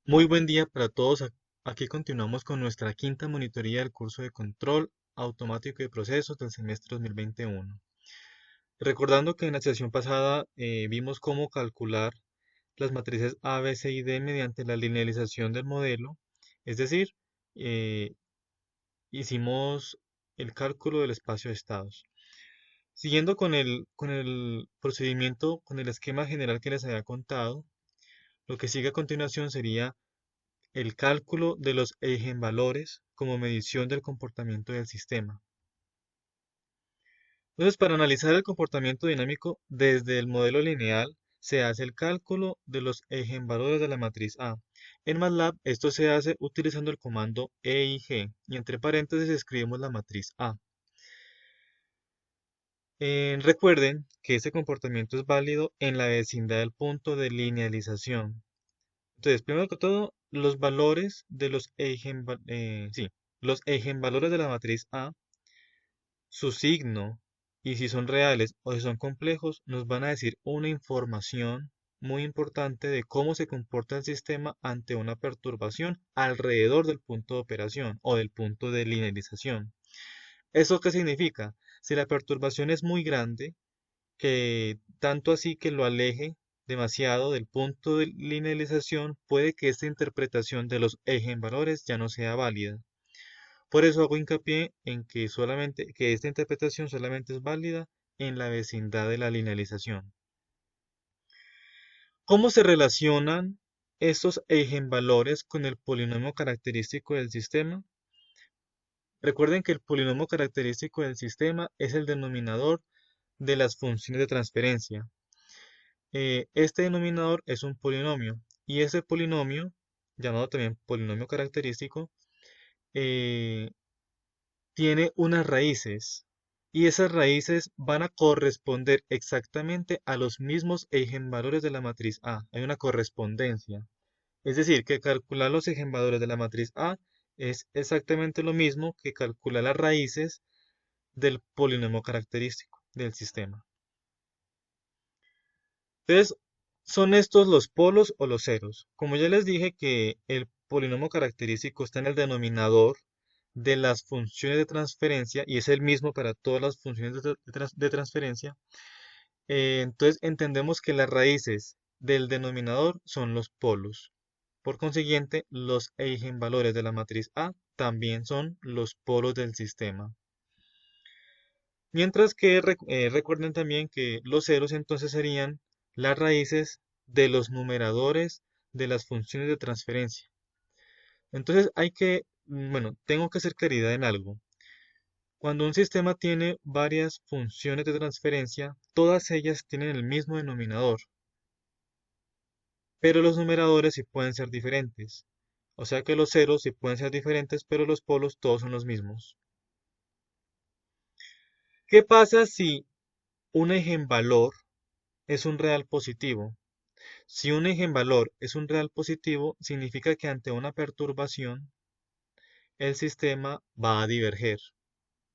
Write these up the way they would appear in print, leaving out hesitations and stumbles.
Muy buen día para todos. Aquí continuamos con nuestra quinta monitoría del curso de control automático de procesos del semestre 2021. Recordando que en la sesión pasada vimos cómo calcular las matrices A, B, C y D mediante la linealización del modelo, es decir, eh, hicimos el cálculo del espacio de estados. Siguiendo con el procedimiento, con el esquema general que les había contado, lo que sigue a continuación sería el cálculo de los eigenvalores como medición del comportamiento del sistema. Entonces, para analizar el comportamiento dinámico desde el modelo lineal, se hace el cálculo de los eigenvalores de la matriz A. En MATLAB, esto se hace utilizando el comando EIG y entre paréntesis escribimos la matriz A. Recuerden que este comportamiento es válido en la vecindad del punto de linealización. Entonces, primero que todo, los valores de los eigenvalores de la matriz A, su signo y si son reales o si son complejos, nos van a decir una información muy importante de cómo se comporta el sistema ante una perturbación alrededor del punto de operación o del punto de linealización. ¿Eso qué significa? Si la perturbación es muy grande, que tanto así que lo aleje demasiado del punto de linealización, puede que esta interpretación de los eigenvalores ya no sea válida. Por eso hago hincapié en que esta interpretación solamente es válida en la vecindad de la linealización. ¿Cómo se relacionan estos eigenvalores con el polinomio característico del sistema? Recuerden que el polinomio característico del sistema es el denominador de las funciones de transferencia. Este denominador es un polinomio y ese polinomio, llamado también polinomio característico, eh, tiene unas raíces y esas raíces van a corresponder exactamente a los mismos eigenvalores de la matriz A. Hay una correspondencia. Es decir, que calcular los eigenvalores de la matriz A es exactamente lo mismo que calcular las raíces del polinomio característico del sistema. Entonces, son estos los polos o los ceros. Como ya les dije que el polinomio característico está en el denominador de las funciones de transferencia y es el mismo para todas las funciones de transferencia, entonces entendemos que las raíces del denominador son los polos. Por consiguiente, los eigenvalores de la matriz A también son los polos del sistema. Mientras que recuerden también que los ceros entonces serían las raíces de los numeradores de las funciones de transferencia. Entonces tengo que hacer claridad en algo. Cuando un sistema tiene varias funciones de transferencia, todas ellas tienen el mismo denominador, pero los numeradores sí pueden ser diferentes. O sea que los ceros sí pueden ser diferentes, pero los polos todos son los mismos. ¿Qué pasa si un eigenvalor es un real positivo? Si un eigenvalor es un real positivo, significa que ante una perturbación, el sistema va a diverger.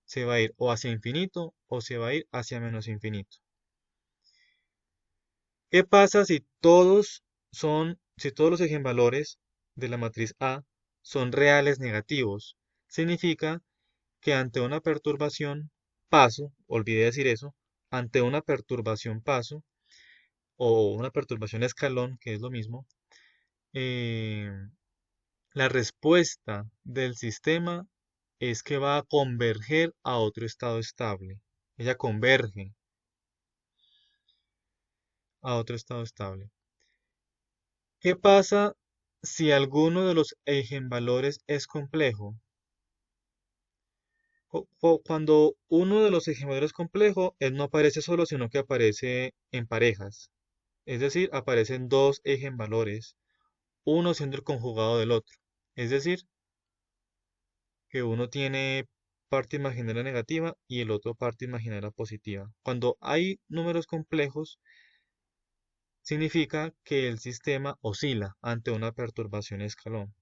Se va a ir o hacia infinito o se va a ir hacia menos infinito. ¿Qué pasa si todos los eigenvalores de la matriz A son reales negativos? Significa que ante una perturbación paso, olvidé decir eso, ante una perturbación paso o una perturbación escalón, que es lo mismo, eh, la respuesta del sistema es que va a converger a otro estado estable. Ella converge a otro estado estable. ¿Qué pasa si alguno de los eigenvalores es complejo? Cuando uno de los eigenvalores es complejo, él no aparece solo, sino que aparece en parejas. Es decir, aparecen dos eigenvalores, uno siendo el conjugado del otro. Es decir, que uno tiene parte imaginaria negativa y el otro parte imaginaria positiva. Cuando hay números complejos, significa que el sistema oscila ante una perturbación escalón.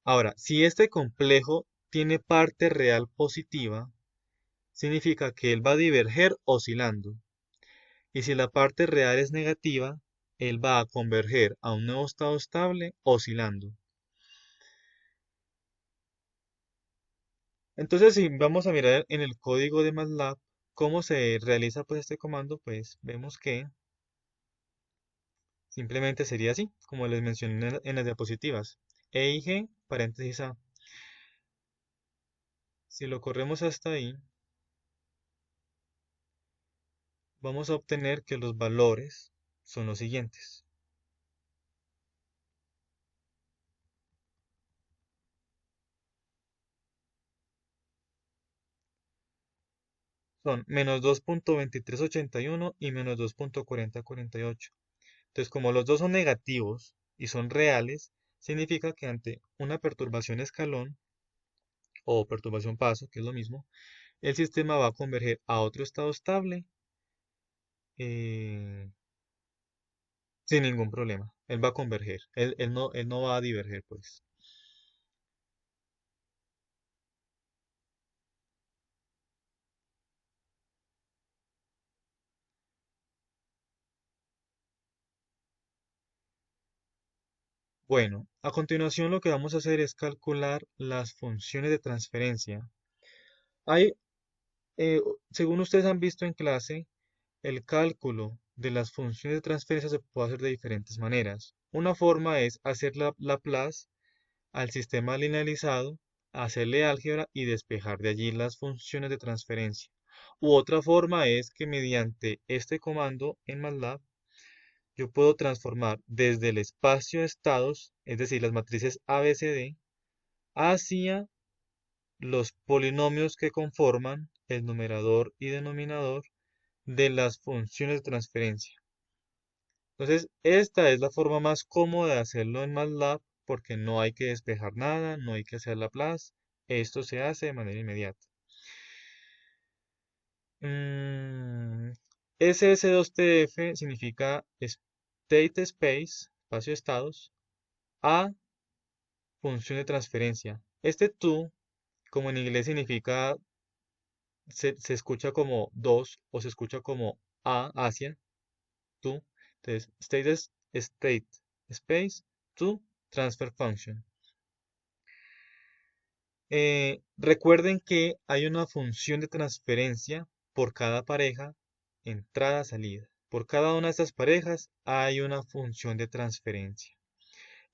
Ahora, si este complejo tiene parte real positiva, significa que él va a diverger oscilando. Y si la parte real es negativa, él va a converger a un nuevo estado estable oscilando. Entonces, si vamos a mirar en el código de MATLAB cómo se realiza pues este comando, pues vemos que simplemente sería así, como les mencioné en las diapositivas. E y G, paréntesis A. Si lo corremos hasta ahí, vamos a obtener que los valores son los siguientes. Son menos 2.2381 y menos 2.4048. Entonces, como los dos son negativos y son reales, significa que ante una perturbación escalón o perturbación paso, que es lo mismo, el sistema va a converger a otro estado estable eh, sin ningún problema. Él va a converger, él no va a diverger, pues. Bueno, a continuación lo que vamos a hacer es calcular las funciones de transferencia. Hay, según ustedes han visto en clase, el cálculo de las funciones de transferencia se puede hacer de diferentes maneras. Una forma es hacer la Laplace al sistema linealizado, hacerle álgebra y despejar de allí las funciones de transferencia. U otra forma es que mediante este comando en MATLAB yo puedo transformar desde el espacio de estados, es decir, las matrices ABCD, hacia los polinomios que conforman el numerador y denominador de las funciones de transferencia. Entonces, esta es la forma más cómoda de hacerlo en MATLAB porque no hay que despejar nada, no hay que hacer Laplace. Esto se hace de manera inmediata. Mm, SS2TF significa State Space, espacio de estados, a función de transferencia. Este to, como en inglés significa, se escucha como dos o se escucha como a, hacia, to. Entonces, state space to transfer function. Recuerden que hay una función de transferencia por cada pareja, entrada-salida. Por cada una de estas parejas hay una función de transferencia.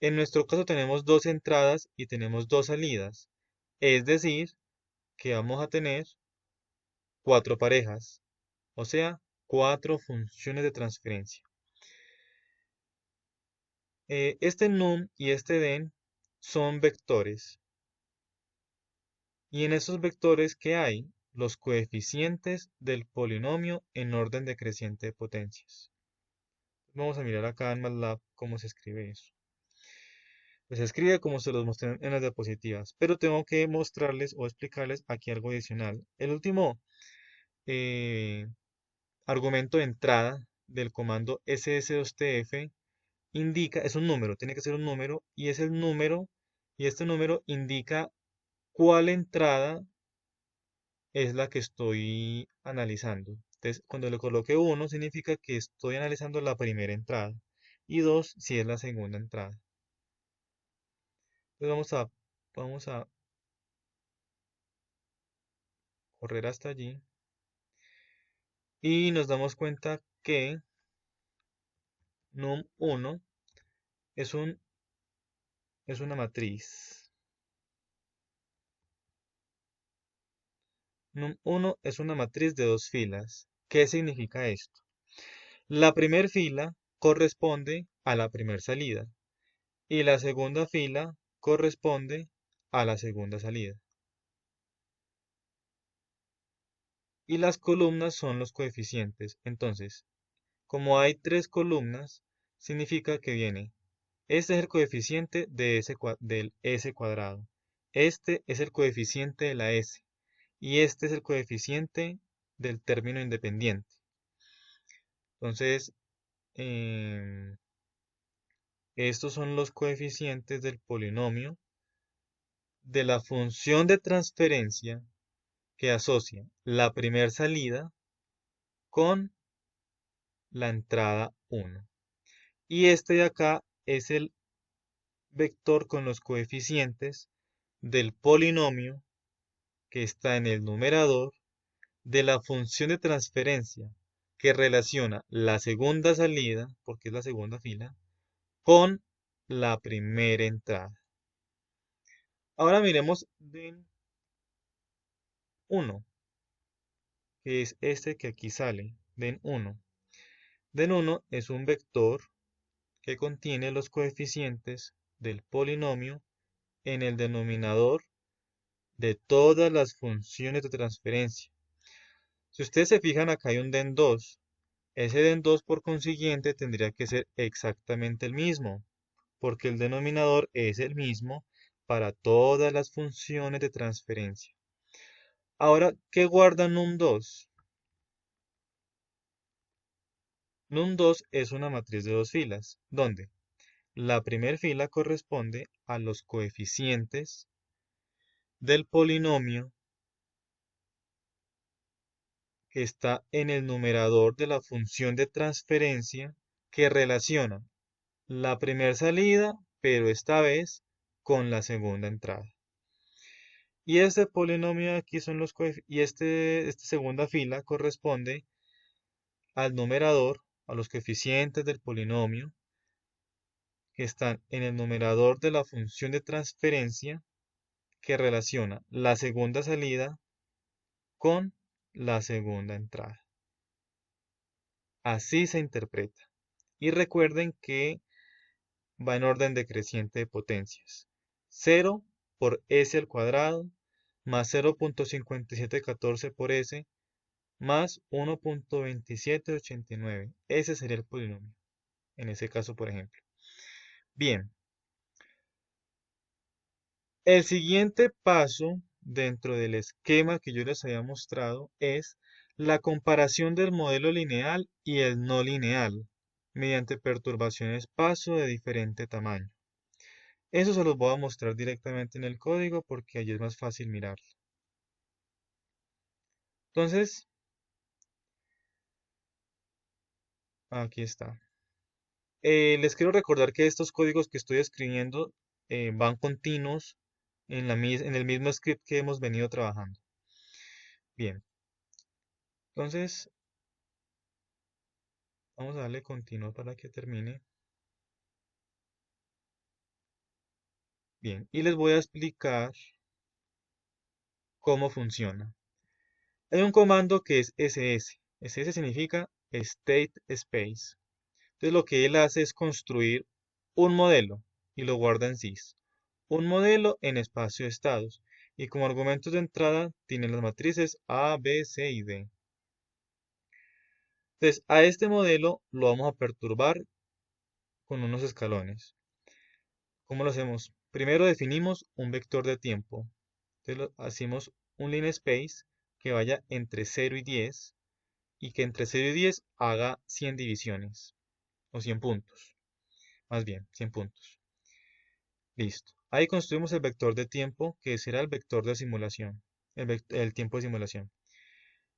En nuestro caso tenemos dos entradas y tenemos dos salidas. Es decir, que vamos a tener cuatro parejas, o sea, cuatro funciones de transferencia. Este num y este den son vectores. Y en esos vectores, ¿qué hay? Los coeficientes del polinomio en orden decreciente de potencias. Vamos a mirar acá en MATLAB cómo se escribe eso. Pues se escribe como se los mostré en las diapositivas, pero tengo que mostrarles o explicarles aquí algo adicional. El último eh, argumento de entrada del comando ss2tf indica, es un número, tiene que ser un número, y es el número, y este número indica cuál entrada es la que estoy analizando. Entonces, cuando le coloque 1 significa que estoy analizando la primera entrada y 2 si es la segunda entrada. Entonces vamos a correr hasta allí y nos damos cuenta que num1 es es una matriz. Num1 es una matriz de dos filas. ¿Qué significa esto? La primera fila corresponde a la primera salida y la segunda fila corresponde a la segunda salida. Y las columnas son los coeficientes. Entonces, como hay tres columnas, significa que viene, este es el coeficiente del s cuadrado, este es el coeficiente de la s y este es el coeficiente del término independiente. Entonces, em, estos son los coeficientes del polinomio de la función de transferencia que asocia la primera salida con la entrada 1. Y este de acá es el vector con los coeficientes del polinomio que está en el numerador de la función de transferencia que relaciona la segunda salida, porque es la segunda fila, con la primera entrada. Ahora miremos den 1, que es este que aquí sale, den 1. Den 1 es un vector que contiene los coeficientes del polinomio en el denominador de todas las funciones de transferencia. Si ustedes se fijan, acá hay un den 2. Ese den 2 por consiguiente tendría que ser exactamente el mismo, porque el denominador es el mismo para todas las funciones de transferencia. Ahora, ¿qué guarda num2? Num2 es una matriz de dos filas, donde la primera fila corresponde a los coeficientes del polinomio que está en el numerador de la función de transferencia que relaciona la primera salida, pero esta vez con la segunda entrada. Y este polinomio aquí son los coeficientes, y esta segunda fila corresponde al numerador, a los coeficientes del polinomio que están en el numerador de la función de transferencia que relaciona la segunda salida con la segunda entrada. Así se interpreta. Y recuerden que va en orden decreciente de potencias. 0 por s al cuadrado más 0.5714 por s más 1.2789. Ese sería el polinomio, en ese caso, por ejemplo. Bien, el siguiente paso dentro del esquema que yo les había mostrado es la comparación del modelo lineal y el no lineal mediante perturbaciones paso de diferente tamaño. Eso se los voy a mostrar directamente en el código porque allí es más fácil mirarlo. Entonces, aquí está. Les quiero recordar que estos códigos que estoy escribiendo van continuos en el mismo script que hemos venido trabajando. Bien, entonces vamos a darle continuo para que termine. Bien, y les voy a explicar cómo funciona. Hay un comando que es ss. ss significa state space. Entonces lo que él hace es construir un modelo y lo guarda en sys. Un modelo en espacio de estados. Y como argumentos de entrada tiene las matrices A, B, C y D. Entonces a este modelo lo vamos a perturbar con unos escalones. ¿Cómo lo hacemos? Primero definimos un vector de tiempo. Entonces hacemos un line space que vaya entre 0 y 10 y que entre 0 y 10 haga 100 divisiones o 100 puntos. Más bien, 100 puntos. Listo. Ahí construimos el vector de tiempo que será el vector de simulación, el tiempo de simulación.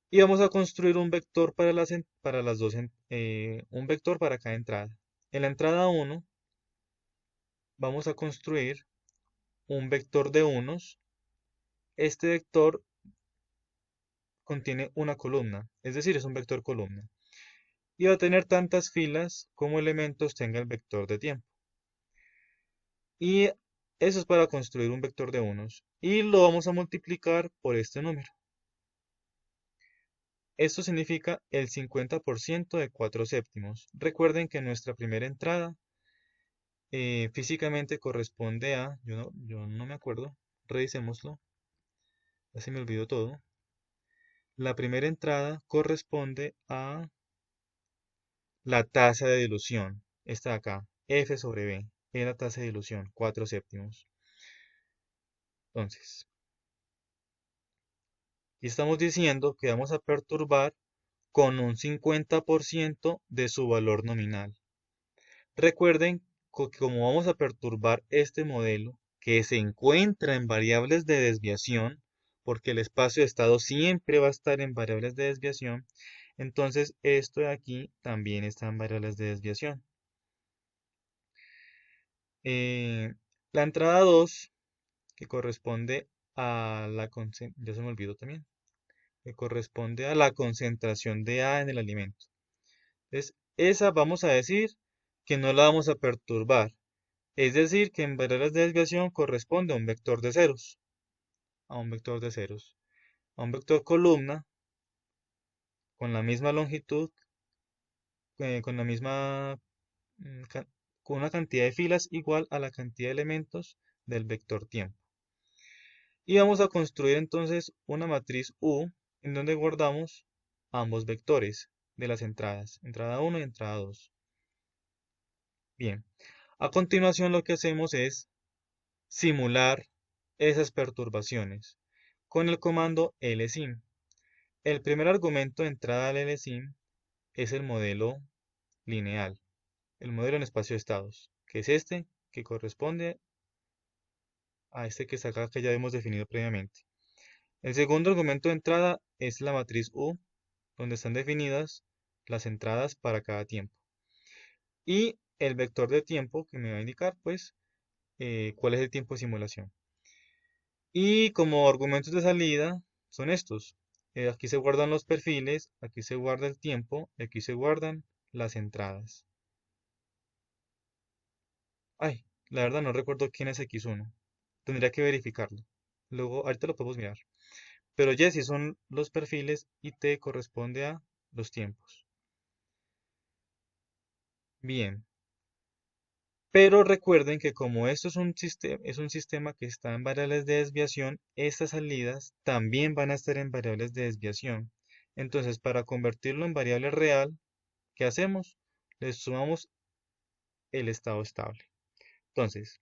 Y vamos a construir un vector para las dos, un vector para cada entrada. En la entrada 1 vamos a construir un vector de unos. Este vector contiene una columna, es decir, es un vector columna. Y va a tener tantas filas como elementos tenga el vector de tiempo. Y eso es para construir un vector de unos. Y lo vamos a multiplicar por este número. Esto significa el 50% de 4 séptimos. Recuerden que nuestra primera entrada físicamente corresponde a, yo no me acuerdo, revisémoslo, ya se me olvidó todo. La primera entrada corresponde a la tasa de dilución, esta de acá, F sobre B, es la tasa de dilución, 4 séptimos. Entonces, y estamos diciendo que vamos a perturbar con un 50% de su valor nominal. Recuerden que como vamos a perturbar este modelo que se encuentra en variables de desviación, porque el espacio de estado siempre va a estar en variables de desviación, entonces esto de aquí también está en variables de desviación. La entrada 2, que corresponde a la ya se me olvidó también, que corresponde a la concentración de A en el alimento. Entonces, esa vamos a decir que no la vamos a perturbar. Es decir, que en variables de desviación corresponde a un vector de ceros. A un vector de ceros. A un vector columna con la misma longitud, con la misma, con una cantidad de filas igual a la cantidad de elementos del vector tiempo. Y vamos a construir entonces una matriz U en donde guardamos ambos vectores de las entradas, entrada 1 y entrada 2. Bien, a continuación lo que hacemos es simular esas perturbaciones con el comando lsim. El primer argumento de entrada al lsim es el modelo lineal, el modelo en espacio de estados, que es este, que corresponde a este que está acá, que ya hemos definido previamente. El segundo argumento de entrada es la matriz U, donde están definidas las entradas para cada tiempo. Y el vector de tiempo que me va a indicar, pues, cuál es el tiempo de simulación. Y como argumentos de salida son estos. Aquí se guardan los perfiles, aquí se guarda el tiempo y aquí se guardan las entradas. Ay, la verdad no recuerdo quién es X1. Tendría que verificarlo. Luego, ahorita lo podemos mirar. Pero Y sí son los perfiles y T corresponde a los tiempos. Bien. Pero recuerden que como esto es un sistema que está en variables de desviación, estas salidas también van a estar en variables de desviación. Entonces, para convertirlo en variable real, ¿qué hacemos? Le sumamos el estado estable. Entonces,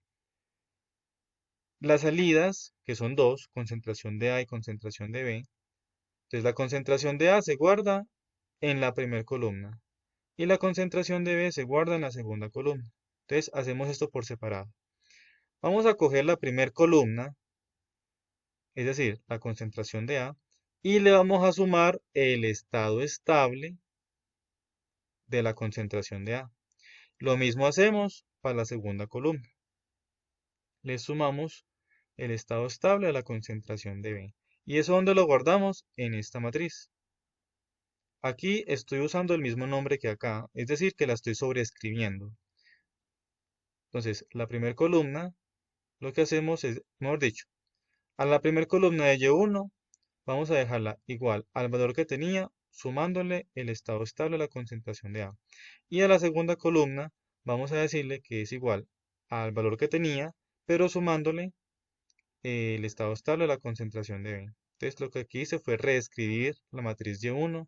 las salidas, que son dos, concentración de A y concentración de B. Entonces, la concentración de A se guarda en la primera columna y la concentración de B se guarda en la segunda columna. Entonces, hacemos esto por separado. Vamos a coger la primera columna, es decir, la concentración de A, y le vamos a sumar el estado estable de la concentración de A. Lo mismo hacemos para la segunda columna. Le sumamos el estado estable a la concentración de B. ¿Y eso dónde lo guardamos? En esta matriz. Aquí estoy usando el mismo nombre que acá, es decir, que la estoy sobreescribiendo. Entonces, la primera columna, lo que hacemos es, mejor dicho, a la primera columna de Y1 vamos a dejarla igual al valor que tenía, sumándole el estado estable a la concentración de A. Y a la segunda columna vamos a decirle que es igual al valor que tenía, pero sumándole el estado estable a la concentración de B. Entonces lo que aquí hice fue reescribir la matriz Y1,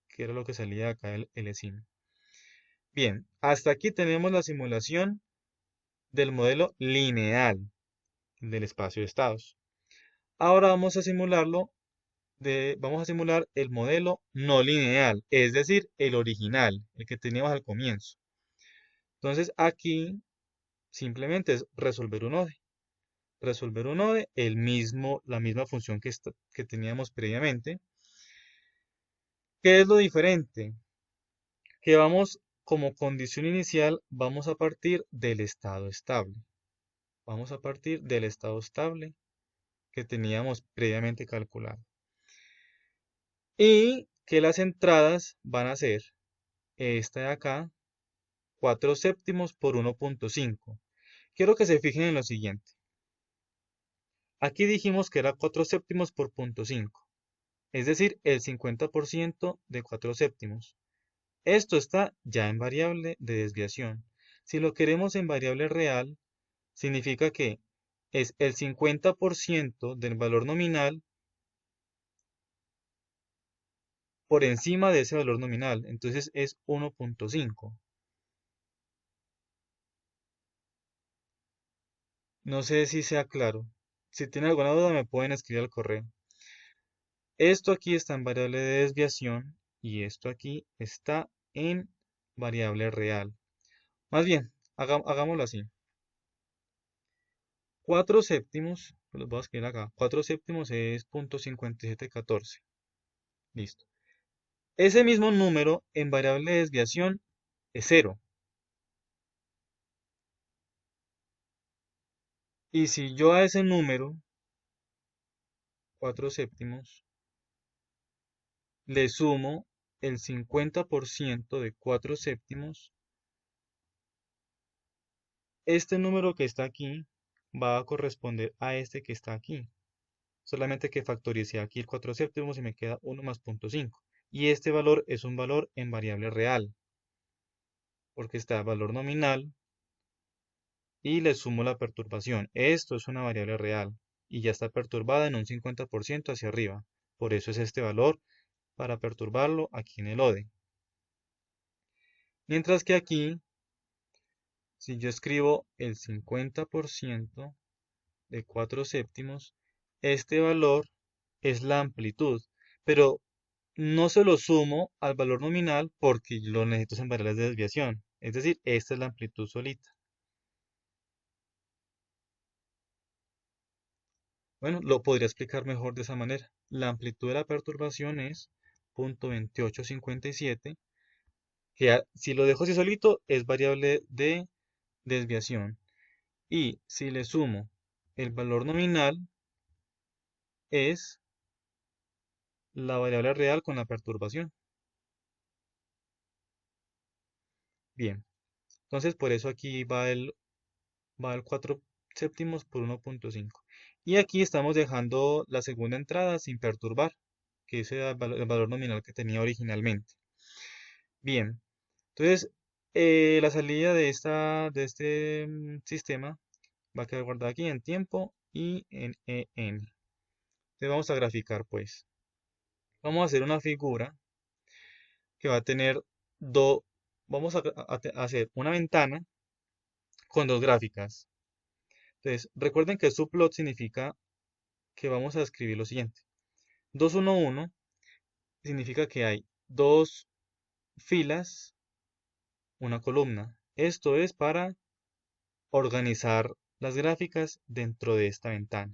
que era lo que salía acá el LSIM. Bien, hasta aquí tenemos la simulación del modelo lineal del espacio de estados. Ahora vamos a simularlo vamos a simular el modelo no lineal, es decir, el original, el que teníamos al comienzo. Entonces aquí simplemente es resolver un ODE. Resolver un ODE, la misma función que teníamos previamente. ¿Qué es lo diferente? Que vamos, como condición inicial, vamos a partir del estado estable. Vamos a partir del estado estable que teníamos previamente calculado. Y que las entradas van a ser esta de acá, 4 séptimos por 1.5. Quiero que se fijen en lo siguiente. Aquí dijimos que era 4 séptimos por 0.5, es decir, el 50% de 4 séptimos. Esto está ya en variable de desviación. Si lo queremos en variable real, significa que es el 50% del valor nominal por encima de ese valor nominal. Entonces es 1.5. No sé si sea claro. Si tienen alguna duda me pueden escribir al correo. Esto aquí está en variable de desviación y esto aquí está en variable real. Más bien, hagámoslo así. 4 séptimos, los voy a escribir acá. 4 séptimos es 0.5714. Listo. Ese mismo número en variable de desviación es 0. Y si yo a ese número, 4 séptimos, le sumo el 50% de 4 séptimos, este número que está aquí va a corresponder a este que está aquí. Solamente que factoricé aquí el 4 séptimos y me queda 1 más 0.5. Y este valor es un valor en variable real, porque está valor nominal y le sumo la perturbación. Esto es una variable real y ya está perturbada en un 50% hacia arriba. Por eso es este valor para perturbarlo aquí en el ODE. Mientras que aquí, si yo escribo el 50% de 4 séptimos, este valor es la amplitud, pero no se lo sumo al valor nominal porque lo necesito en variables de desviación. Es decir, esta es la amplitud solita. Bueno, lo podría explicar mejor de esa manera. La amplitud de la perturbación es 0.2857, que si lo dejo así solito es variable de desviación. Y si le sumo el valor nominal es la variable real con la perturbación. Bien, entonces por eso aquí va el 4 séptimos por 1.5. Y aquí estamos dejando la segunda entrada sin perturbar, que ese era el valor nominal que tenía originalmente. Bien, entonces la salida de este sistema va a quedar guardada aquí en tiempo y en EN. Entonces vamos a graficar pues. Vamos a hacer una figura que va a tener dos, vamos a hacer una ventana con dos gráficas. Entonces, recuerden que subplot significa que vamos a escribir lo siguiente. 211 significa que hay dos filas, una columna. Esto es para organizar las gráficas dentro de esta ventana.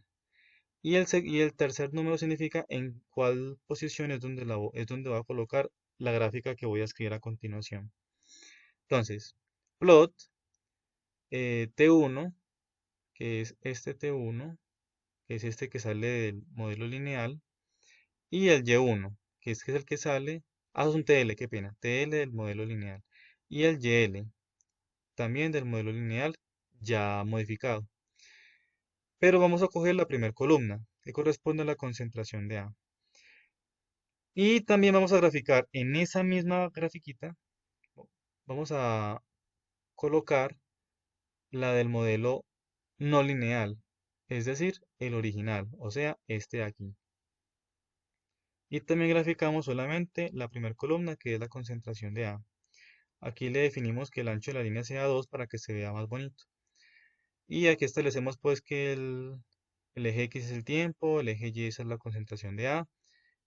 Y el tercer número significa en cuál posición es donde va a colocar la gráfica que voy a escribir a continuación. Entonces, plot T1, que es este T1, que es este que sale del modelo lineal, y el Y1, que es el que sale, es un TL, qué pena, TL del modelo lineal, y el YL, también del modelo lineal, ya modificado. Pero vamos a coger la primera columna, que corresponde a la concentración de A. Y también vamos a graficar en esa misma grafiquita, vamos a colocar la del modelo no lineal, es decir, el original, o sea, este de aquí. Y también graficamos solamente la primera columna, que es la concentración de A. Aquí le definimos que el ancho de la línea sea 2 para que se vea más bonito. Y aquí establecemos pues que el eje X es el tiempo, el eje Y es la concentración de A.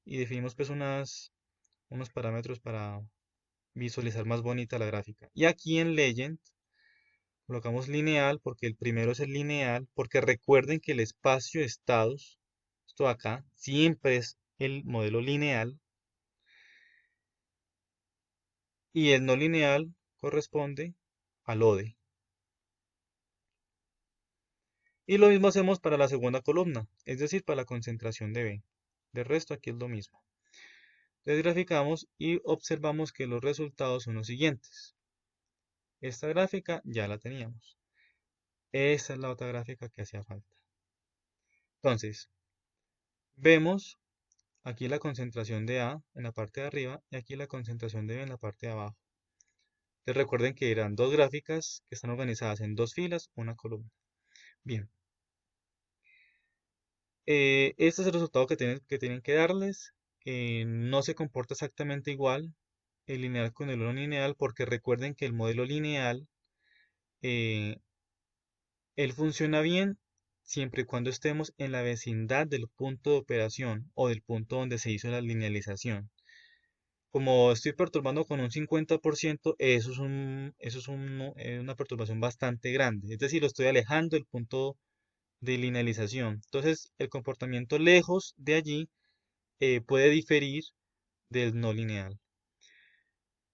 Y definimos pues unos parámetros para visualizar más bonita la gráfica. Y aquí en Legend colocamos lineal porque el primero es el lineal, porque recuerden que el espacio de estados, esto de acá, siempre es el modelo lineal. Y el no lineal corresponde al ODE. Y lo mismo hacemos para la segunda columna, es decir, para la concentración de B. De resto aquí es lo mismo. Entonces graficamos y observamos que los resultados son los siguientes. Esta gráfica ya la teníamos. Esta es la otra gráfica que hacía falta. Entonces, vemos aquí la concentración de A en la parte de arriba y aquí la concentración de B en la parte de abajo. Entonces recuerden que eran dos gráficas que están organizadas en dos filas, una columna. Bien. Este es el resultado que tienen que darles. No se comporta exactamente igual el lineal con el no lineal porque recuerden que el modelo lineal, eh, él funciona bien siempre y cuando estemos en la vecindad del punto de operación o del punto donde se hizo la linealización. Como estoy perturbando con un 50%, eso es una perturbación bastante grande. Es decir, lo estoy alejando del punto de linealización. Entonces, el comportamiento lejos de allí puede diferir del no lineal.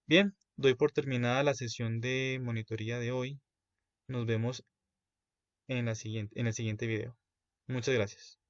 Bien, doy por terminada la sesión de monitoría de hoy. Nos vemos en el siguiente video. Muchas gracias.